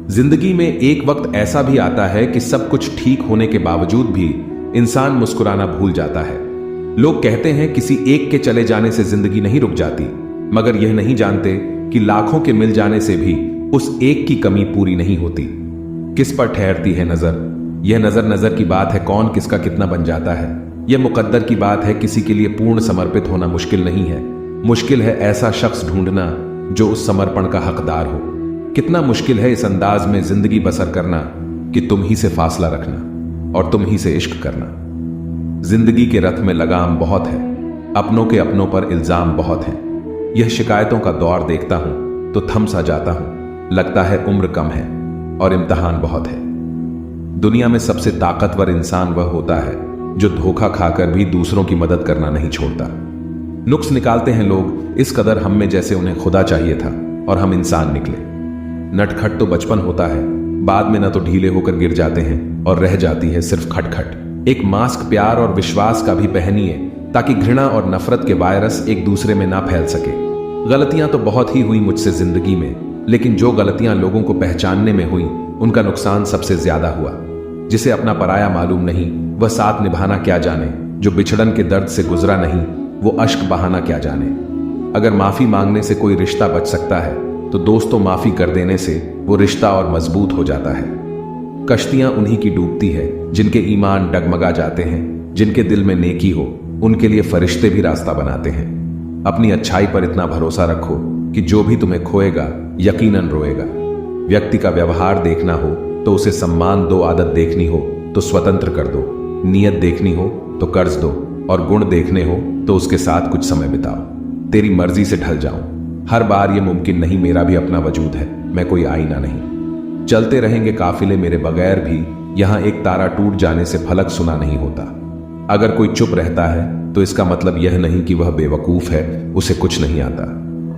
जिंदगी में एक वक्त ऐसा भी आता है कि सब कुछ ठीक होने के बावजूद भी इंसान मुस्कुराना भूल जाता है। लोग कहते हैं किसी एक के चले जाने से जिंदगी नहीं रुक जाती, मगर यह नहीं जानते कि लाखों के मिल जाने से भी उस एक की कमी पूरी नहीं होती। किस पर ठहरती है नजर? यह नजर नजर की बात है, कौन किसका कितना बन जाता है। यह मुकद्दर की बात है, किसी के लिए पूर्ण समर्पित होना मुश्किल नहीं है। मुश्किल है ऐसा शख्स ढूंढना जो उस समर्पण का हकदार हो। कितना मुश्किल है इस अंदाज में जिंदगी बसर करना कि तुम ही से फासला रखना और तुम ही से इश्क करना। जिंदगी के रथ में लगाम बहुत है, अपनों के अपनों पर इल्जाम बहुत है। यह शिकायतों का दौर देखता हूं तो थम सा जाता हूं। लगता है उम्र कम है और इम्तिहान बहुत है। दुनिया में सबसे ताकतवर इंसान वह होता है जो धोखा खाकर भी दूसरों की मदद करना नहीं छोड़ता। नुक्स निकालते हैं लोग इस कदर हम में, जैसे उन्हें खुदा चाहिए था और हम इंसान निकले। नटखट तो बचपन होता है, बाद में न तो ढीले होकर गिर जाते हैं और रह जाती है सिर्फ खटखट। एक मास्क प्यार और विश्वास का भी पहनिए ताकि घृणा और नफरत के वायरस एक दूसरे में ना फैल सके। गलतियां तो बहुत ही हुई मुझसे जिंदगी में, लेकिन जो गलतियां लोगों को पहचानने में हुई उनका नुकसान सबसे ज्यादा हुआ। जिसे अपना पराया मालूम नहीं वह साथ निभाना क्या जाने, जो बिछड़न के दर्द से गुजरा नहीं वो अश्क बहाना क्या जाने। अगर माफी मांगने से कोई रिश्ता बच सकता है तो दोस्तों माफी कर देने से वो रिश्ता और मजबूत हो जाता है। कश्तियां उन्हीं की डूबती है जिनके ईमान डगमगा जाते हैं, जिनके दिल में नेकी हो उनके लिए फरिश्ते भी रास्ता बनाते हैं। अपनी अच्छाई पर इतना भरोसा रखो कि जो भी तुम्हें खोएगा यकीनन रोएगा। व्यक्ति का व्यवहार देखना हो तो उसे सम्मान दो, आदत देखनी हो तो स्वतंत्र कर दो, नियत देखनी हो तो कर्ज दो और गुण देखने हो तो उसके साथ कुछ समय बिताओ। तेरी मर्जी से ढल जाऊं, हर बार ये मुमकिन नहीं, मेरा भी अपना वजूद है, मैं कोई आईना नहीं। चलते रहेंगे काफिले मेरे बगैर भी, यहां एक तारा टूट जाने से फलक सुना नहीं होता। अगर कोई चुप रहता है तो इसका मतलब यह नहीं कि वह बेवकूफ है, उसे कुछ नहीं आता।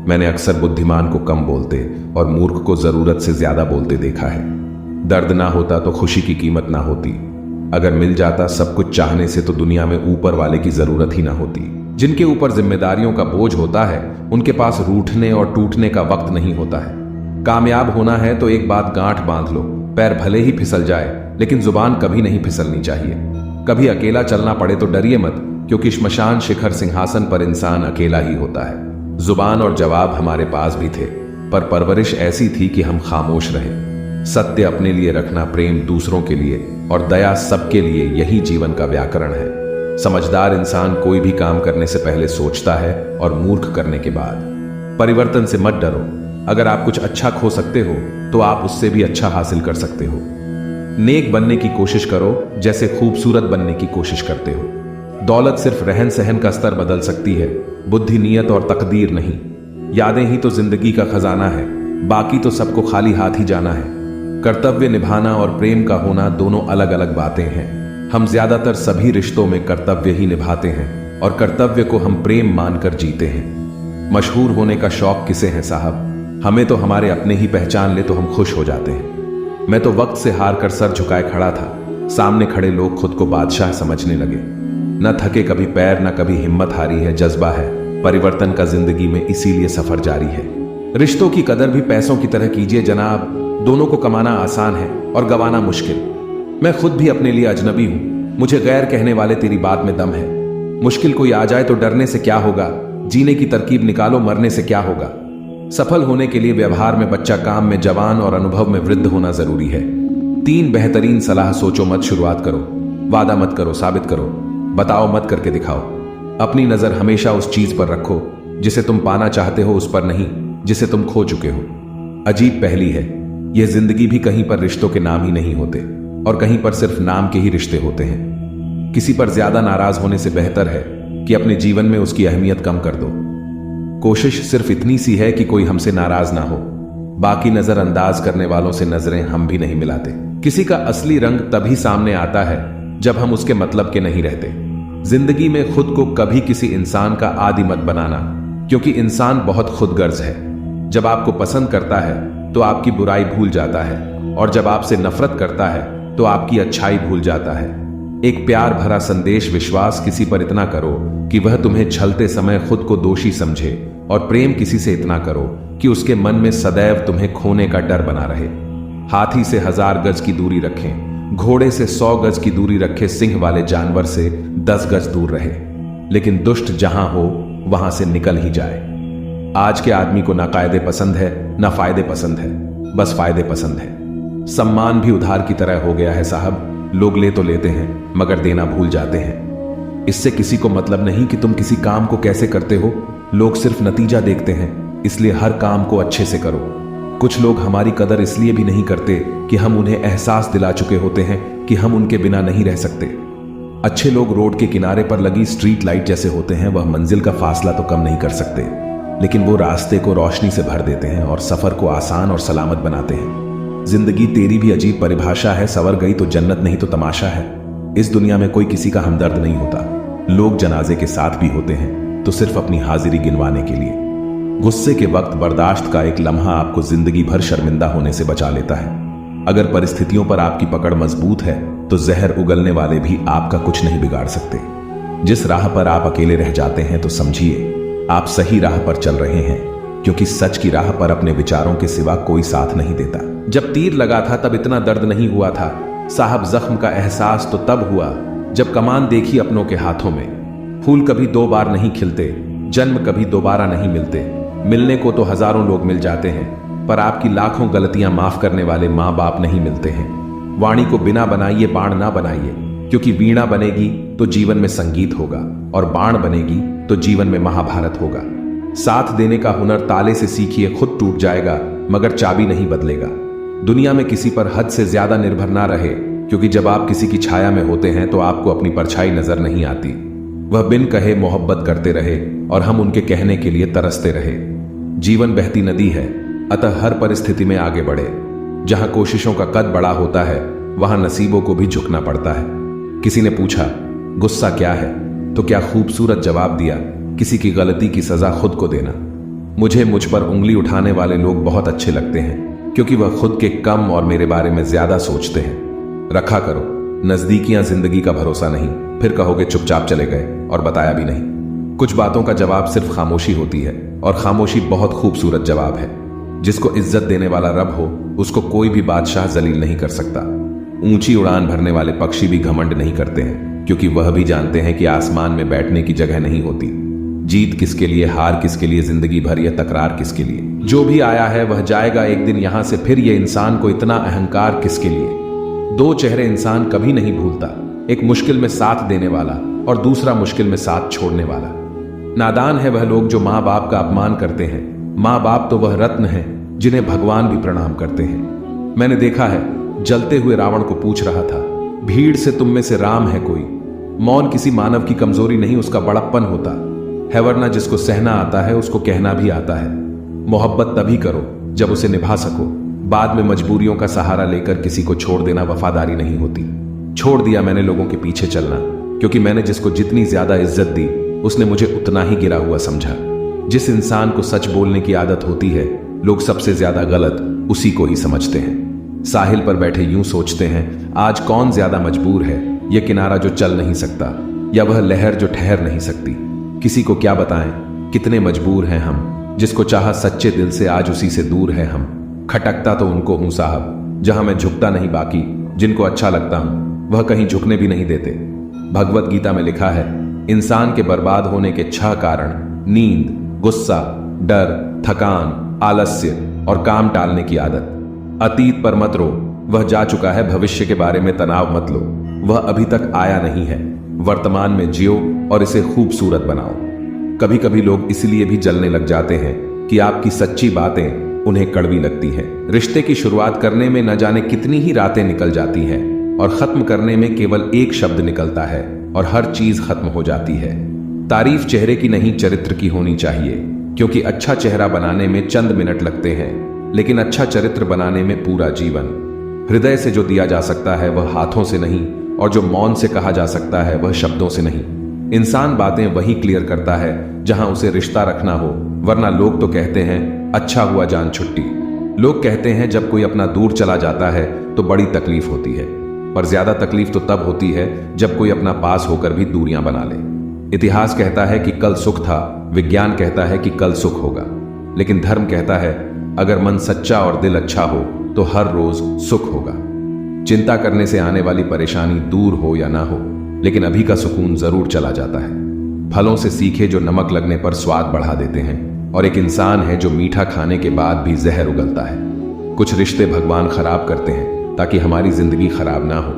मैंने अक्सर बुद्धिमान को कम बोलते और मूर्ख को जरूरत से ज्यादा बोलते देखा है। दर्द ना होता तो खुशी की कीमत ना होती। अगर मिल जाता सब कुछ चाहने से तो दुनिया में ऊपर वाले की जरूरत ही ना होती। जिनके ऊपर जिम्मेदारियों का बोझ होता है उनके पास रूठने और टूटने का वक्त नहीं होता है। कामयाब होना है तो एक बात गांठ बांध लो, पैर भले ही फिसल जाए लेकिन जुबान कभी नहीं फिसलनी चाहिए। कभी अकेला चलना पड़े तो डरिए मत, क्योंकि श्मशान शिखर सिंहासन पर इंसान अकेला ही होता है। जुबान और जवाब हमारे पास भी थे, पर परवरिश ऐसी थी कि हम खामोश रहे। सत्य अपने लिए रखना, प्रेम दूसरों के लिए और दया सबके लिए, यही जीवन का व्याकरण है। समझदार इंसान कोई भी काम करने से पहले सोचता है और मूर्ख करने के बाद। परिवर्तन से मत डरो, अगर आप कुछ अच्छा खो सकते हो तो आप उससे भी अच्छा हासिल कर सकते हो। नेक बनने की कोशिश करो जैसे खूबसूरत बनने की कोशिश करते हो। दौलत सिर्फ रहन सहन का स्तर बदल सकती है, बुद्धि, नियत और तकदीर नहीं। यादें ही तो जिंदगी का खजाना है, बाकी तो सबको खाली हाथ ही जाना है। कर्तव्य निभाना और प्रेम का होना दोनों अलग अलग बातें हैं। हम ज्यादातर सभी रिश्तों में कर्तव्य ही निभाते हैं और कर्तव्य को हम प्रेम मानकर जीते हैं। मशहूर होने का शौक किसे है साहब? हमें तो हमारे अपने ही पहचान ले तो हम खुश हो जाते हैं। मैं तो वक्त से हार कर सर झुकाए खड़ा था, सामने खड़े लोग खुद को बादशाह समझने लगे। न थके कभी पैर, न कभी हिम्मत हारी है, जज्बा है परिवर्तन का जिंदगी में, इसीलिए सफर जारी है। रिश्तों की कदर भी पैसों की तरह कीजिए जनाब, दोनों को कमाना आसान है और गंवाना मुश्किल। मैं खुद भी अपने लिए अजनबी हूं, मुझे गैर कहने वाले तेरी बात में दम है। मुश्किल कोई आ जाए तो डरने से क्या होगा, जीने की तरकीब निकालो, मरने से क्या होगा। सफल होने के लिए व्यवहार में बच्चा, काम में जवान और अनुभव में वृद्ध होना जरूरी है। 3 बेहतरीन सलाह सोचो मत, शुरुआत करो। वादा मत करो, साबित करो। बताओ मत, करके दिखाओ। अपनी नजर हमेशा उस चीज पर रखो जिसे तुम पाना चाहते हो, उस पर नहीं जिसे तुम खो चुके हो। अजीब पहली है, यह जिंदगी भी कहीं पर रिश्तों के नाम ही नहीं होते और कहीं पर सिर्फ नाम के ही रिश्ते होते हैं। किसी पर ज्यादा नाराज होने से बेहतर है कि अपने जीवन में उसकी अहमियत कम कर दो। कोशिश सिर्फ इतनी सी है कि कोई हमसे नाराज ना हो, बाकी नजरअंदाज करने वालों से नजरें हम भी नहीं मिलाते। किसी का असली रंग तभी सामने आता है जब हम उसके मतलब के नहीं रहते। जिंदगी में खुद को कभी किसी इंसान का आदी मत बनाना, क्योंकि इंसान बहुत खुदगर्ज है। जब आपको पसंद करता है तो आपकी बुराई भूल जाता है और जब आपसे नफरत करता है तो आपकी अच्छाई भूल जाता है। एक प्यार भरा संदेश विश्वास किसी पर इतना करो कि वह तुम्हें छलते समय खुद को दोषी समझे, और प्रेम किसी से इतना करो कि उसके मन में सदैव तुम्हें खोने का डर बना रहे। हाथी से 1000 गज की दूरी रखें, घोड़े से 100 गज की दूरी रखे, सिंह वाले जानवर से 10 गज दूर रहे, लेकिन दुष्ट जहां हो वहां से निकल ही जाए। आज के आदमी को ना कायदे पसंद है ना फायदे पसंद है, बस फायदे पसंद है। सम्मान भी उधार की तरह हो गया है साहब, लोग ले तो लेते हैं मगर देना भूल जाते हैं। इससे किसी को मतलब नहीं कि तुम किसी काम को कैसे करते हो, लोग सिर्फ नतीजा देखते हैं, इसलिए हर काम को अच्छे से करो। कुछ लोग हमारी कदर इसलिए भी नहीं करते कि हम उन्हें एहसास दिला चुके होते हैं कि हम उनके बिना नहीं रह सकते। अच्छे लोग रोड के किनारे पर लगी स्ट्रीट लाइट जैसे होते हैं, वह मंजिल का फासला तो कम नहीं कर सकते, लेकिन वो रास्ते को रोशनी से भर देते हैं और सफर को आसान और सलामत बनाते हैं। जिंदगी तेरी भी अजीब परिभाषा है, सवर गई तो जन्नत नहीं तो तमाशा है। इस दुनिया में कोई किसी का हमदर्द नहीं होता, लोग जनाजे के साथ भी होते हैं तो सिर्फ अपनी हाजिरी गिनवाने के लिए। गुस्से के वक्त बर्दाश्त का एक लम्हा आपको जिंदगी भर शर्मिंदा होने से बचा लेता है। अगर परिस्थितियों पर आपकी पकड़ मजबूत है तो जहर उगलने वाले भी आपका कुछ नहीं बिगाड़ सकते। जिस राह पर आप अकेले रह जाते हैं तो समझिए आप सही राह पर चल रहे हैं, क्योंकि सच की राह पर अपने विचारों के सिवा कोई साथ नहीं देता। जब तीर लगा था तब इतना दर्द नहीं हुआ था साहब, जख्म का एहसास तो तब हुआ जब कमान देखी अपनों के हाथों में। फूल कभी 2 बार नहीं खिलते, जन्म कभी दोबारा नहीं मिलते। मिलने को तो हजारों लोग मिल जाते हैं, पर आपकी लाखों गलतियां माफ करने वाले माँ बाप नहीं मिलते हैं। वाणी को बिना बनाइए बाण ना बनाइए, क्योंकि वीणा बनेगी तो जीवन में संगीत होगा और बाण बनेगी तो जीवन में महाभारत होगा। साथ देने का हुनर ताले से सीखिए, खुद टूट जाएगा मगर चाबी नहीं बदलेगा। दुनिया में किसी पर हद से ज्यादा निर्भर ना रहे, क्योंकि जब आप किसी की छाया में होते हैं तो आपको अपनी परछाई नजर नहीं आती। वह बिन कहे मोहब्बत करते रहे और हम उनके कहने के लिए तरसते रहे। जीवन बहती नदी है, अतः हर परिस्थिति में आगे बढ़े। जहां कोशिशों का कद बड़ा होता है वहां नसीबों को भी झुकना पड़ता है। किसी ने पूछा गुस्सा क्या है, तो क्या खूबसूरत जवाब दिया, किसी की गलती की सजा खुद को देना। मुझे मुझ पर उंगली उठाने वाले लोग बहुत अच्छे लगते हैं, क्योंकि वह खुद के कम और मेरे बारे में ज्यादा सोचते हैं। रखा करो, नजदीकियां जिंदगी का भरोसा नहीं, फिर कहोगे चुपचाप चले गए और बताया भी नहीं। कुछ बातों का जवाब सिर्फ खामोशी होती है, और खामोशी बहुत खूबसूरत जवाब है। जिसको इज्जत देने वाला रब हो उसको कोई भी बादशाह जलील नहीं कर सकता। ऊंची उड़ान भरने वाले पक्षी भी घमंड नहीं करते हैं, क्योंकि वह भी जानते हैं कि आसमान में बैठने की जगह नहीं होती। जीत किसके लिए, हार किसके लिए, जिंदगी भर या तकरार किसके लिए। जो भी आया है वह जाएगा एक दिन यहां से, फिर ये इंसान को इतना अहंकार किसके लिए। 2 चेहरे इंसान कभी नहीं भूलता, एक मुश्किल में साथ देने वाला और दूसरा मुश्किल में साथ छोड़ने वाला। नादान है वह लोग जो माँ बाप का अपमान करते हैं। माँ बाप तो वह रत्न हैं जिन्हें भगवान भी प्रणाम करते हैं। मैंने देखा है जलते हुए रावण को पूछ रहा था, भीड़ से तुम में से राम है कोई। मौन किसी मानव की कमजोरी नहीं, उसका बड़प्पन होता है, वरना जिसको सहना आता है उसको कहना भी आता है। मोहब्बत तभी करो जब उसे निभा सको, बाद में मजबूरियों का सहारा लेकर किसी को छोड़ देना वफादारी नहीं होती। छोड़ दिया मैंने लोगों के पीछे चलना, क्योंकि मैंने जिसको जितनी ज्यादा इज्जत दी उसने मुझे उतना ही गिरा हुआ समझा। जिस इंसान को सच बोलने की आदत होती है लोग सबसे ज्यादा गलत उसी को ही समझते हैं। साहिल पर बैठे यूं सोचते हैं, आज कौन ज्यादा मजबूर है, यह किनारा जो चल नहीं सकता या वह लहर जो ठहर नहीं सकती। किसी को क्या बताएं कितने मजबूर हैं हम, जिसको चाहा सच्चे दिल से आज उसी से दूर है हम। खटकता तो उनको हूं साहब जहां मैं झुकता नहीं, बाकी जिनको अच्छा लगता हूं वह कहीं झुकने भी नहीं देते। भगवत गीता में लिखा है, इंसान के बर्बाद होने के 6 कारण नींद, गुस्सा, डर, थकान, आलस्य और काम टालने की आदत। अतीत पर मत रो, वह जा चुका है। भविष्य के बारे में तनाव मत लो, वह अभी तक आया नहीं है। वर्तमान में जियो और इसे खूबसूरत बनाओ। कभी कभी लोग इसलिए भी जलने लग जाते हैं कि आपकी सच्ची बातें उन्हें कड़वी लगती हैं। रिश्ते की शुरुआत करने में न जाने कितनी ही रातें निकल जाती हैं और खत्म करने में केवल एक शब्द निकलता है और हर चीज खत्म हो जाती है। तारीफ चेहरे की नहीं चरित्र की होनी चाहिए, क्योंकि अच्छा चेहरा बनाने में चंद मिनट लगते हैं, लेकिन अच्छा चरित्र बनाने में पूरा जीवन। हृदय से जो दिया जा सकता है वह हाथों से नहीं, और जो मौन से कहा जा सकता है वह शब्दों से नहीं। इंसान बातें वही क्लियर करता है जहां उसे रिश्ता रखना हो, वरना लोग तो कहते हैं अच्छा हुआ जान छुट्टी। लोग कहते हैं जब कोई अपना दूर चला जाता है तो बड़ी तकलीफ होती है, पर ज्यादा तकलीफ तो तब होती है जब कोई अपना पास होकर भी दूरियां बना ले। इतिहास कहता है कि कल सुख था, विज्ञान कहता है कि कल सुख होगा, लेकिन धर्म कहता है अगर मन सच्चा और दिल अच्छा हो तो हर रोज सुख होगा। चिंता करने से आने वाली परेशानी दूर हो या ना हो, लेकिन अभी का सुकून जरूर चला जाता है। फलों से सीखे जो नमक लगने पर स्वाद बढ़ा देते हैं, और एक इंसान है जो मीठा खाने के बाद भी जहर उगलता है। कुछ रिश्ते भगवान खराब करते हैं ताकि हमारी जिंदगी खराब ना हो।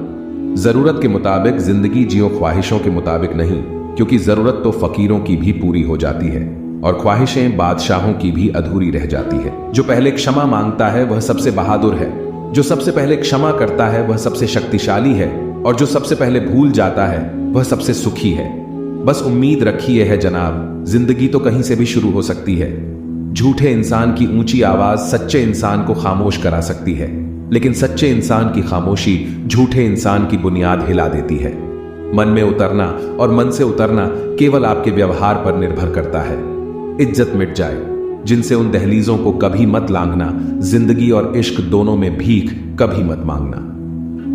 जरूरत के मुताबिक जिंदगी जियो, ख्वाहिशों के मुताबिक नहीं, क्योंकि जरूरत तो फकीरों की भी पूरी हो जाती है और ख्वाहिशें बादशाहों की भी अधूरी रह जाती है। जो पहले क्षमा मांगता है वह सबसे बहादुर है, जो सबसे पहले क्षमा करता है वह सबसे शक्तिशाली है, और जो सबसे पहले भूल जाता है वह सबसे सुखी है। बस उम्मीद रखिए है जनाब, जिंदगी तो कहीं से भी शुरू हो सकती है। झूठे इंसान की ऊंची आवाज सच्चे इंसान को खामोश करा सकती है, लेकिन सच्चे इंसान की खामोशी झूठे इंसान की बुनियाद हिला देती है। मन में उतरना और मन से उतरना केवल आपके व्यवहार पर निर्भर करता है। इज्जत मिट जाए जिनसे उन दहलीजों को कभी मत लांघना। जिंदगी और इश्क दोनों में भीख कभी मत मांगना।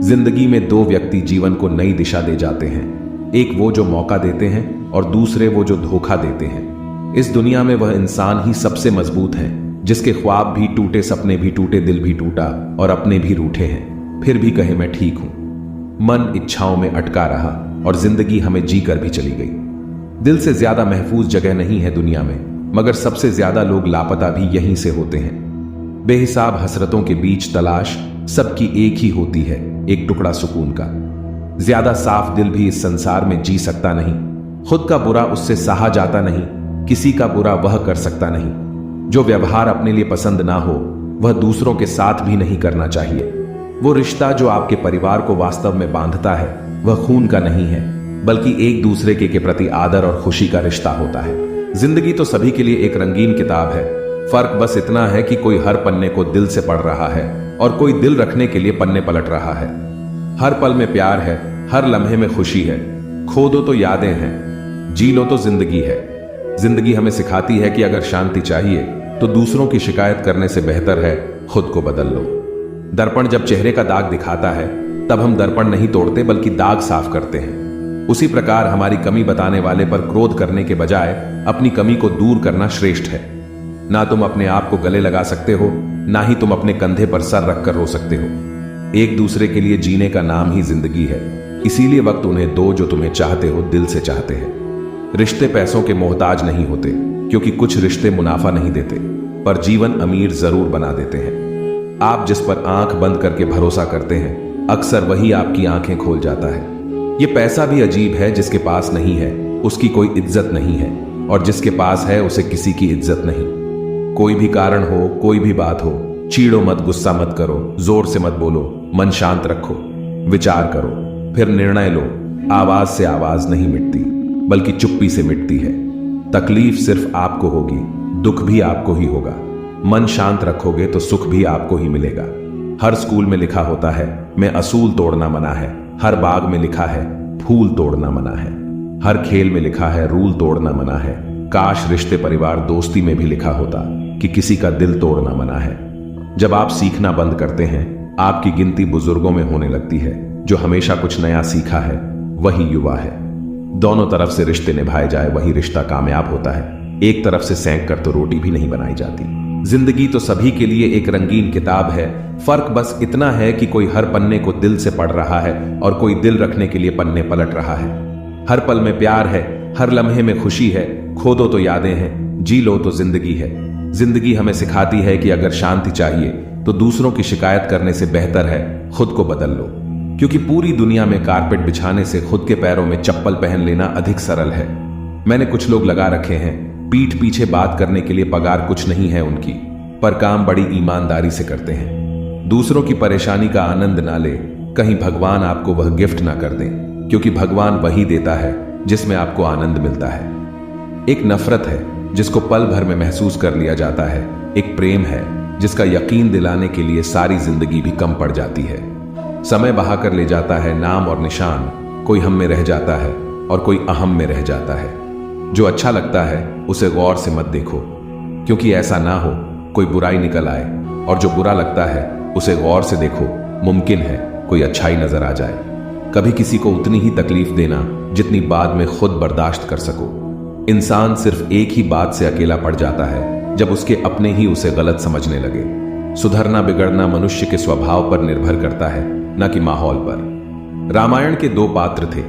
जिंदगी में दो व्यक्ति जीवन को नई दिशा दे जाते हैं, एक वो जो मौका देते हैं और दूसरे वो जो धोखा देते हैं। इस दुनिया में वह इंसान ही सबसे मजबूत है जिसके ख्वाब भी टूटे, सपने भी टूटे, दिल भी टूटा और अपने भी रूठे हैं, फिर भी कहे मैं ठीक हूं। मन इच्छाओं में अटका रहा और जिंदगी हमें जी कर भी चली गई। दिल से ज्यादा महफूज जगह नहीं है दुनिया में, मगर सबसे ज्यादा लोग लापता भी यहीं से होते हैं। बेहिसाब हसरतों के बीच तलाश सबकी एक ही होती है, एक टुकड़ा सुकून का। ज्यादा साफ दिल भी इस संसार में जी सकता नहीं। खुद का बुरा उससे सहा जाता नहीं, किसी का बुरा वह कर सकता नहीं। जो व्यवहार अपने लिए पसंद ना हो वह दूसरों के साथ भी नहीं करना चाहिए। वो रिश्ता जो आपके परिवार को वास्तव में बांधता है वह खून का नहीं है, बल्कि एक दूसरे के प्रति आदर और खुशी का रिश्ता होता है। जिंदगी तो सभी के लिए एक रंगीन किताब है, फर्क बस इतना है कि कोई हर पन्ने को दिल से पढ़ रहा है और कोई दिल रखने के लिए पन्ने पलट रहा है। हर पल में प्यार है, हर लम्हे में खुशी है। खो दो तो यादें हैं, जी लो तो जिंदगी है। जिंदगी हमें सिखाती है कि अगर शांति चाहिए तो दूसरों की शिकायत करने से बेहतर है खुद को बदल लो। दर्पण जब चेहरे का दाग दिखाता है तब हम दर्पण नहीं तोड़ते बल्कि दाग साफ करते हैं। उसी प्रकार हमारी कमी बताने वाले पर क्रोध करने के बजाय अपनी कमी को दूर करना श्रेष्ठ है। ना तुम अपने आप को गले लगा सकते हो, ना ही तुम अपने कंधे पर सर रखकर रो सकते हो। एक दूसरे के लिए जीने का नाम ही जिंदगी है, इसीलिए वक्त उन्हें दो जो तुम्हें चाहते हो, दिल से चाहते हैं। रिश्ते पैसों के मोहताज नहीं होते, क्योंकि कुछ रिश्ते मुनाफा नहीं देते पर जीवन अमीर जरूर बना देते हैं। आप जिस पर आंख बंद करके भरोसा करते हैं अक्सर वही आपकी आंखें खोल जाता है। ये पैसा भी अजीब है, जिसके पास नहीं है उसकी कोई इज्जत नहीं है, और जिसके पास है उसे किसी की इज्जत नहीं। कोई भी कारण हो, कोई भी बात हो, चीड़ो मत, गुस्सा मत करो, जोर से मत बोलो, मन शांत रखो, विचार करो, फिर निर्णय लो। आवाज से आवाज नहीं मिटती बल्कि चुप्पी से मिटती है। तकलीफ सिर्फ आपको होगी, दुख भी आपको ही होगा। मन शांत रखोगे तो सुख भी आपको ही मिलेगा। हर स्कूल में लिखा होता है मैं असूल तोड़ना मना है, हर बाग में लिखा है फूल तोड़ना मना है, हर खेल में लिखा है रूल तोड़ना मना है। काश रिश्ते, परिवार, दोस्ती में भी लिखा होता कि किसी का दिल तोड़ना मना है। जब आप सीखना बंद करते हैं आपकी गिनती बुजुर्गों में होने लगती है। जो हमेशा कुछ नया सीखा है वही युवा है। दोनों तरफ से रिश्ते निभाए जाए वही रिश्ता कामयाब होता है। एक तरफ से सेंक कर तो रोटी भी नहीं बनाई जाती। जिंदगी तो सभी के लिए एक रंगीन किताब है, फर्क बस इतना है कि कोई हर पन्ने को दिल से पढ़ रहा है और कोई दिल रखने के लिए पन्ने पलट रहा है। हर पल में प्यार है, हर लम्हे में खुशी है। खो दो तो यादें हैं, जी लो तो जिंदगी है। जिंदगी हमें सिखाती है कि अगर शांति चाहिए तो दूसरों की शिकायत करने से बेहतर है खुद को बदल लो, क्योंकि पूरी दुनिया में कारपेट बिछाने से खुद के पैरों में चप्पल पहन लेना अधिक सरल है। मैंने कुछ लोग लगा रखे हैं पीठ पीछे बात करने के लिए, पगार कुछ नहीं है उनकी, पर काम बड़ी ईमानदारी से करते हैं। दूसरों की परेशानी का आनंद ना ले, कहीं भगवान आपको वह गिफ्ट ना कर दें, क्योंकि भगवान वही देता है जिसमें आपको आनंद मिलता है। एक नफरत है जिसको पल भर में महसूस कर लिया जाता है, एक प्रेम है जिसका यकीन दिलाने के लिए सारी जिंदगी भी कम पड़ जाती है। समय बहाकर ले जाता है नाम और निशान, कोई हम में रह जाता है और कोई अहम में रह जाता है। जो अच्छा लगता है उसे गौर से मत देखो, क्योंकि ऐसा ना हो कोई बुराई निकल आए, और जो बुरा लगता है उसे गौर से देखो, मुमकिन है कोई अच्छाई नजर आ जाए। कभी किसी को उतनी ही तकलीफ देना जितनी बाद में खुद बर्दाश्त कर सको। इंसान सिर्फ एक ही बात से अकेला पड़ जाता है जब उसके अपने ही उसे गलत समझने लगे। सुधरना बिगड़ना मनुष्य के स्वभाव पर निर्भर करता है, न कि माहौल पर। रामायण के दो पात्र थे,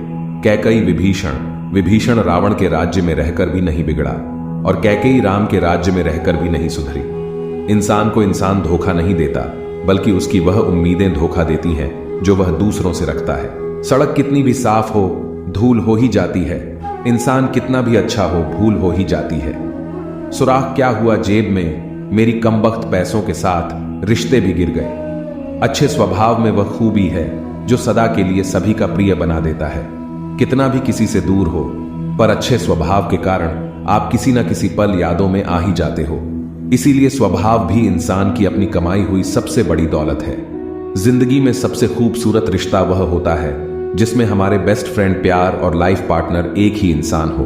कैकेयी विभीषण। विभीषण रावण के राज्य में रहकर भी नहीं बिगड़ा और कैकेयी राम के राज्य में रहकर भी नहीं सुधरी। इंसान को इंसान धोखा नहीं देता, बल्कि उसकी वह उम्मीदें धोखा देती हैं जो वह दूसरों से रखता है। सड़क कितनी भी साफ हो, धूल हो ही जाती है। इंसान कितना भी अच्छा हो, भूल हो ही जाती है। सुराख क्या हुआ जेब में, मेरी कमबख्त पैसों के साथ रिश्ते भी गिर गए। अच्छे स्वभाव में वह खूबी है जो सदा के लिए सभी का प्रिय बना देता है। कितना भी किसी से दूर हो, पर अच्छे स्वभाव के कारण आप किसी न किसी पल यादों में आ ही जाते हो। इसीलिए स्वभाव भी इंसान की अपनी कमाई हुई सबसे बड़ी दौलत है। जिंदगी में सबसे खूबसूरत रिश्ता वह होता है जिसमें हमारे बेस्ट फ्रेंड, प्यार और लाइफ पार्टनर एक ही इंसान हो।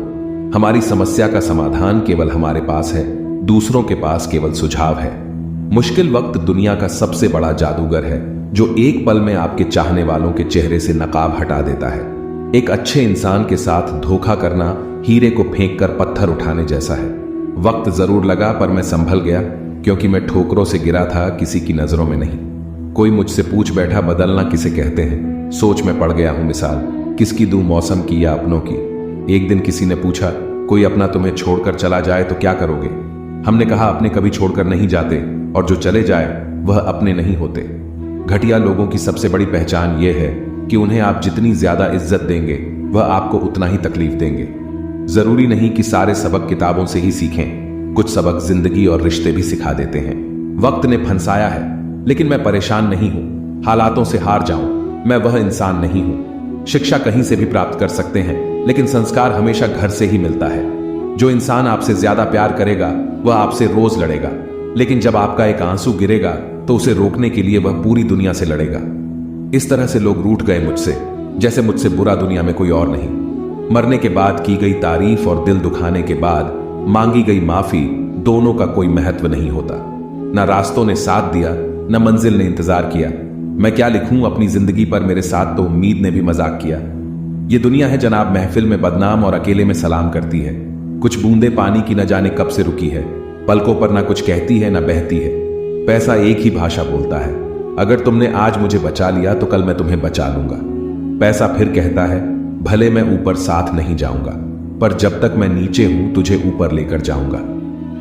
हमारी समस्या का समाधान केवल हमारे पास है, दूसरों के पास केवल सुझाव है। मुश्किल वक्त दुनिया का सबसे बड़ा जादूगर है जो एक पल में आपके चाहने वालों के चेहरे से नकाब हटा देता है। एक अच्छे इंसान के साथ धोखा करना हीरे को फेंक कर पत्थर उठाने जैसा है। वक्त जरूर लगा, पर मैं संभल गया, क्योंकि मैं ठोकरों से गिरा था, किसी की नजरों में नहीं। कोई मुझसे पूछ बैठा, बदलना किसे कहते हैं। सोच में पड़ गया हूं मिसाल, किसकी दूं मौसम की या अपनों की। एक दिन किसी ने पूछा, कोई अपना तुम्हें छोड़कर चला जाए तो क्या करोगे? हमने कहा, अपने कभी छोड़कर नहीं जाते, और जो चले जाए वह अपने नहीं होते। घटिया लोगों की सबसे बड़ी पहचान यह है कि उन्हें आप जितनी ज्यादा इज्जत देंगे वह आपको उतना ही तकलीफ देंगे। जरूरी नहीं कि सारे सबक किताबों से ही सीखें, कुछ सबक जिंदगी और रिश्ते भी सिखा देते हैं। वक्त ने फंसाया है, लेकिन मैं परेशान नहीं हूं। हालातों से हार जाऊं, मैं वह इंसान नहीं हूं। शिक्षा कहीं से भी प्राप्त कर सकते हैं, लेकिन संस्कार हमेशा घर से ही मिलता है। जो इंसान आपसे ज्यादा प्यार करेगा वह आपसे रोज लड़ेगा, लेकिन जब आपका एक आंसू गिरेगा तो उसे रोकने के लिए वह पूरी दुनिया से लड़ेगा। इस तरह से लोग रूठ गए मुझसे, जैसे मुझसे बुरा दुनिया में कोई और नहीं। मरने के बाद की गई तारीफ और दिल दुखाने के बाद मांगी गई माफी, दोनों का कोई महत्व नहीं होता। न रास्तों ने साथ दिया, न मंजिल ने इंतजार किया। मैं क्या लिखूं अपनी जिंदगी पर, मेरे साथ तो उम्मीद ने भी मजाक किया। ये दुनिया है जनाब, महफिल में बदनाम और अकेले में सलाम करती है। कुछ बूंदे पानी की न जाने कब से रुकी है, पलकों पर ना कुछ कहती है ना बहती है। पैसा एक ही भाषा बोलता है, अगर तुमने आज मुझे बचा लिया तो कल मैं तुम्हें बचा लूंगा। पैसा फिर कहता है, भले मैं ऊपर साथ नहीं जाऊंगा, पर जब तक मैं नीचे हूं तुझे ऊपर लेकर जाऊंगा।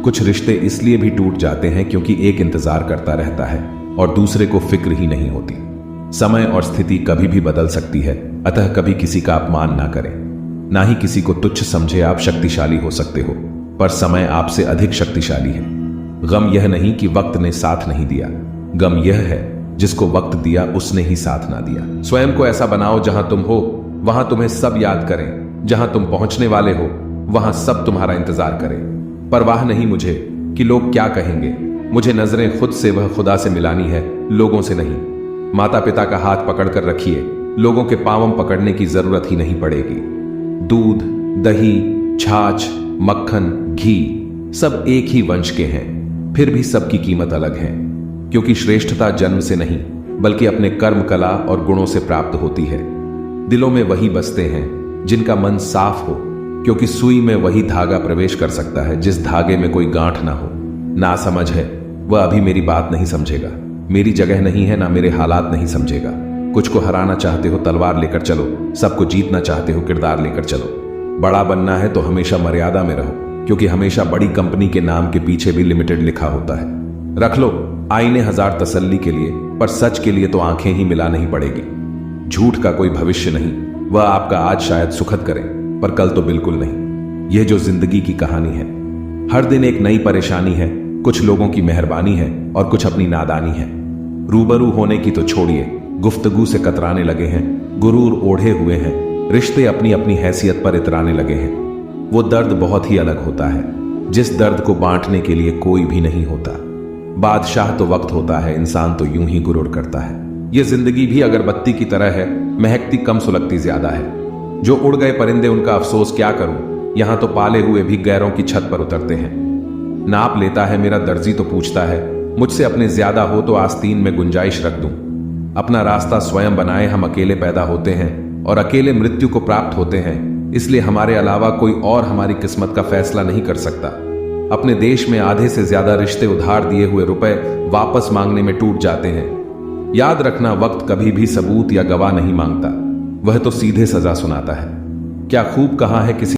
कुछ रिश्ते इसलिए भी टूट जाते हैं क्योंकि एक इंतजार करता रहता है और दूसरे को फिक्र ही नहीं होती। समय और स्थिति कभी भी बदल सकती है, अतः कभी किसी का अपमान ना करें, ना ही किसी को तुच्छ समझे। आप शक्तिशाली हो सकते हो, पर समय आपसे अधिक शक्तिशाली है। गम यह नहीं कि वक्त ने साथ नहीं दिया, गम यह है जिसको वक्त दिया उसने ही साथ ना दिया। स्वयं को ऐसा बनाओ जहां तुम हो वहां तुम्हें सब याद करें, जहां तुम पहुंचने वाले हो वहां सब तुम्हारा इंतजार करें। परवाह नहीं मुझे कि लोग क्या कहेंगे, मुझे नजरें खुद से वह खुदा से मिलानी है, लोगों से नहीं। माता पिता का हाथ पकड़कर रखिए, लोगों के पांव पकड़ने की जरूरत ही नहीं पड़ेगी। दूध, दही, छाछ, मक्खन, घी सब एक ही वंश के हैं, फिर भी सबकी कीमत अलग है, क्योंकि श्रेष्ठता जन्म से नहीं बल्कि अपने कर्म, कला और गुणों से प्राप्त होती है। दिलों में वही बसते हैं जिनका मन साफ हो, क्योंकि सुई में वही धागा प्रवेश कर सकता है जिस धागे में कोई गांठ ना हो। ना समझ है वह अभी मेरी बात नहीं समझेगा, मेरी जगह नहीं है, ना मेरे हालात नहीं समझेगा। कुछ को हराना चाहते हो तलवार लेकर चलो, सबको जीतना चाहते हो किरदार लेकर चलो। बड़ा बनना है तो हमेशा मर्यादा में रहो, क्योंकि हमेशा बड़ी कंपनी के नाम के पीछे भी लिमिटेड लिखा होता है। रख लो आईने हजार तसल्ली के लिए, पर सच के लिए तो आंखें ही मिला नहीं पड़ेगी। झूठ का कोई भविष्य नहीं, वह आपका आज शायद सुखद करे पर कल तो बिल्कुल नहीं। यह जो जिंदगी की कहानी है, हर दिन एक नई परेशानी है। कुछ लोगों की मेहरबानी है और कुछ अपनी नादानी है। रूबरू होने की तो छोड़िए, गुफ्तगू से कतराने लगे हैं, गुरूर ओढ़े हुए हैं, रिश्ते अपनी अपनी हैसियत पर इतराने लगे हैं। वो दर्द बहुत ही अलग होता है जिस दर्द को बांटने के लिए कोई भी नहीं होता। बादशाह तो वक्त होता है, इंसान तो यूं ही गुरूर करता है। ये जिंदगी भी अगरबत्ती की तरह है, महकती कम सुलगती ज्यादा है। जो उड़ गए परिंदे उनका अफसोस क्या करूं, यहां तो पाले हुए भी गैरों की छत पर उतरते हैं। नाप लेता है मेरा दर्जी तो पूछता है, मुझसे अपने ज्यादा हो तो आस्तीन में गुंजाइश रख दूं। अपना रास्ता स्वयं बनाए, हम अकेले पैदा होते हैं और अकेले मृत्यु को प्राप्त होते हैं, इसलिए हमारे अलावा कोई और हमारी किस्मत का फैसला नहीं कर सकता। अपने देश में आधे से ज्यादा रिश्ते उधार दिए हुए रुपए वापस मांगने में टूट जाते हैं। याद रखना, वक्त कभी भी सबूत या गवाह नहीं मांगता, वह तो सीधे सजा सुनाता है। क्या खूब कहा है किसी